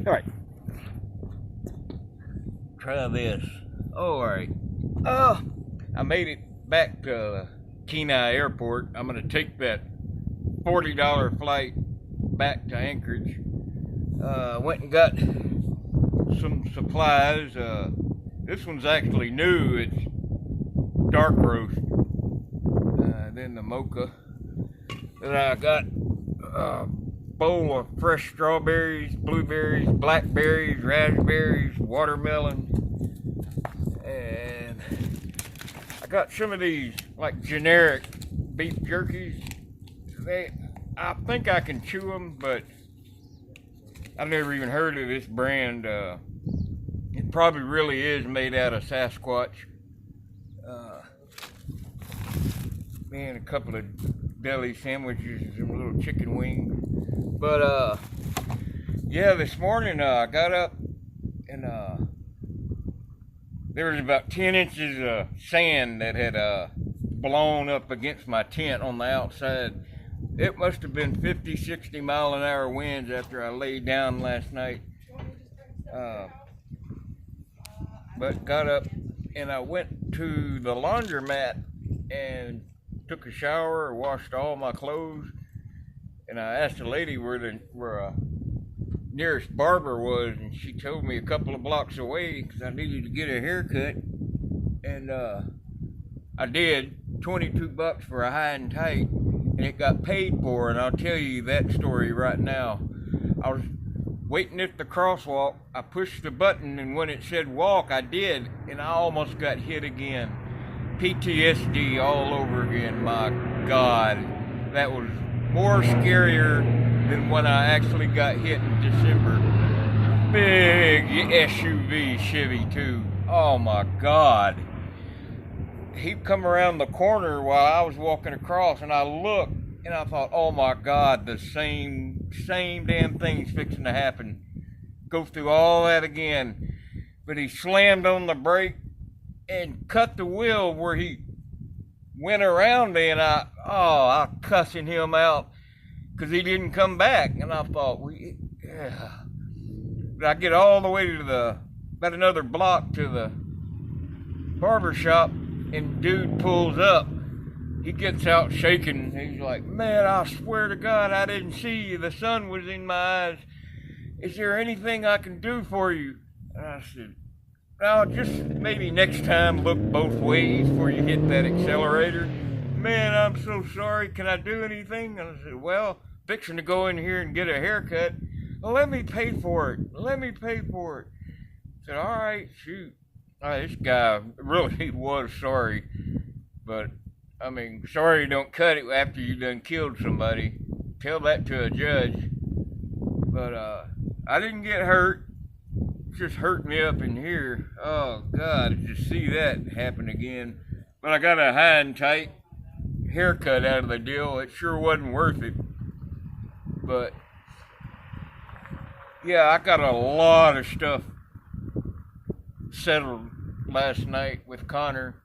All right. Try this. All right. I made it back to Kenai Airport. I'm gonna take that $40 flight back to Anchorage. Went and got some supplies. This one's actually new. It's dark roast. Then the mocha. Then I got a bowl of fresh strawberries, blueberries, blackberries, raspberries, watermelon, and I got some of these like generic beef jerkies. I think I can chew them, but I've never even heard of this brand. It probably really is made out of Sasquatch. And a couple of deli sandwiches and some little chicken wings. But yeah, this morning I got up and there was about 10 inches of sand that had blown up against my tent on the outside. It must have been 50, 60 mile an hour winds after I laid down last night. But got up and I went to the laundromat and took a shower, washed all my clothes, and I asked the lady where the nearest barber was, and she told me a couple of blocks away because I needed to get a haircut, and I did. $22 for a high and tight, and it got paid for, and I'll tell you that story right now. I was waiting at the crosswalk, I pushed the button, and when it said walk, I did, and I almost got hit again. PTSD all over again. My God, that was more scarier than when I actually got hit in December. Big SUV Chevy too. Oh my God. He'd come around the corner while I was walking across, and I looked and I thought, oh my God, the same damn thing's fixing to happen. Go through all that again. But he slammed on the brake and cut the wheel where he went around me, and I cussing him out because he didn't come back, and I thought, But I get all the way to about another block to the barber shop, and dude pulls up. He gets out shaking. He's like, man, I swear to God, I didn't see you. The sun was in my eyes. Is there anything I can do for you? And I said, now, just maybe next time look both ways before you hit that accelerator. Man, I'm so sorry. Can I do anything? And I said, well, fixing to go in here and get a haircut. Well, let me pay for it. Let me pay for it. I said, all right, shoot. This guy really was sorry. But, I mean, sorry don't cut it after you done killed somebody. Tell that to a judge. But, I didn't get hurt. Just hurt me up in here. Oh God, to see that happen again. But I got a high and tight haircut out of the deal. It sure wasn't worth it. But yeah, I got a lot of stuff settled last night with Connor.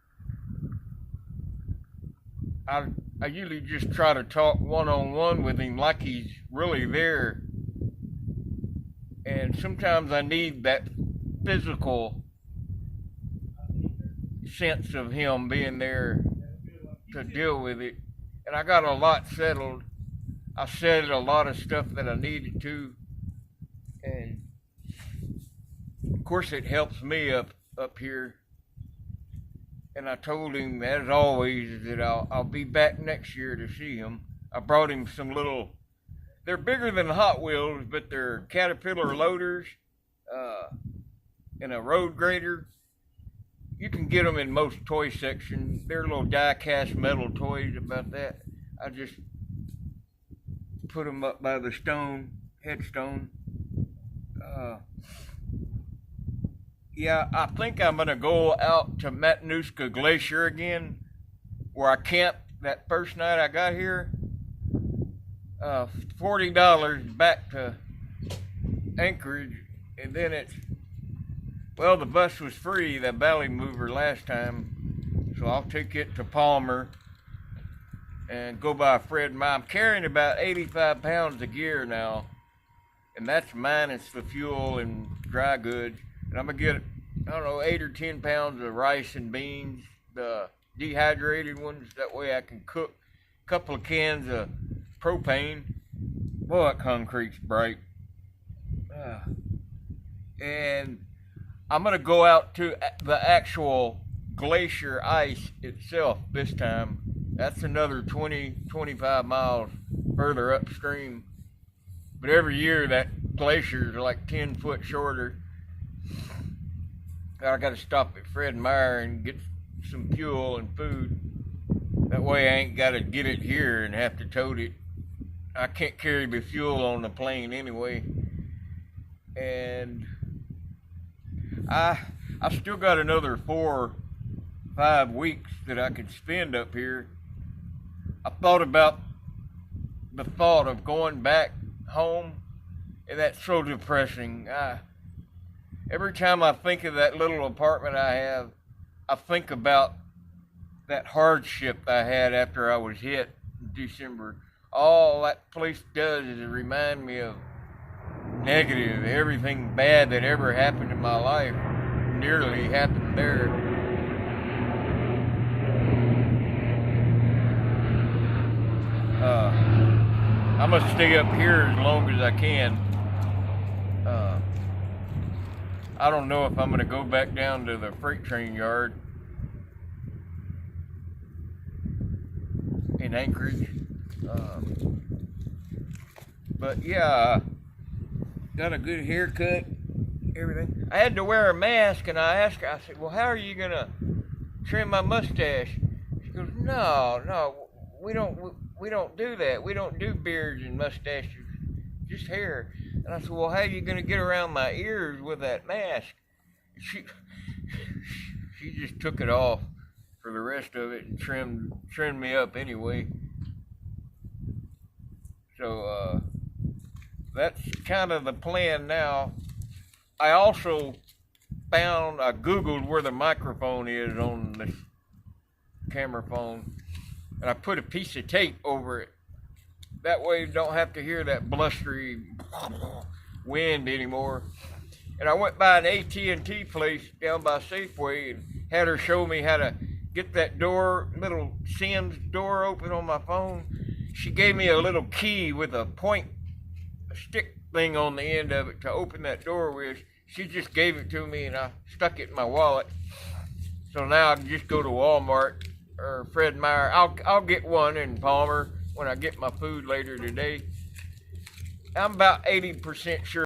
I usually just try to talk one-on-one with him like he's really there. And sometimes I need that physical sense of him being there to deal with it. And I got a lot settled. I said a lot of stuff that I needed to. And of course it helps me up here. And I told him, as always, that I'll be back next year to see him. I brought him some little, they're bigger than Hot Wheels, but they're Caterpillar loaders and a road grader. You can get them in most toy sections. They're little die-cast metal toys about that. I just put them up by the headstone. Yeah, I think I'm going to go out to Matanuska Glacier again, where I camped that first night I got here. $40 back to Anchorage, and then well, the bus was free, the Valley Mover last time, so I'll take it to Palmer and go by Fred. I'm carrying about 85 pounds of gear now, and that's minus the fuel and dry goods. And I'm gonna get, I don't know, 8 or 10 pounds of rice and beans, the dehydrated ones. That way I can cook a couple of cans of propane. Boy, that concrete's bright. And I'm gonna go out to the actual glacier ice itself this time. That's another 20-25 miles further upstream. But every year that glacier is like 10 foot shorter. I gotta stop at Fred Meyer and get some fuel and food. That way I ain't gotta get it here and have to tote it. I can't carry the fuel on the plane anyway. And I still got another 4-5 weeks that I could spend up here. I thought about the thought of going back home, and that's so depressing. Every time I think of that little apartment I have, I think about that hardship I had after I was hit in December. All that place does is remind me of negative, everything bad that ever happened in my life nearly happened there. I'm gonna stay up here as long as I can. I don't know if I'm gonna go back down to the freight train yard in Anchorage. But yeah, got a good haircut, everything. I had to wear a mask, and I asked her, I said, well, how are you gonna trim my mustache? She goes, no, we don't do that. We don't do beards and mustaches, just hair. And I said, well, how are you gonna get around my ears with that mask? She just took it off for the rest of it and trimmed me up anyway. So that's kind of the plan now. I also I Googled where the microphone is on this camera phone, and I put a piece of tape over it. That way you don't have to hear that blustery wind anymore. And I went by an AT&T place down by Safeway and had her show me how to get that little Sims door open on my phone. She gave me a little key with a stick thing on the end of it to open that door with. She just gave it to me and I stuck it in my wallet. So now I can just go to Walmart or Fred Meyer. I'll get one in Palmer when I get my food later today. I'm about 80% sure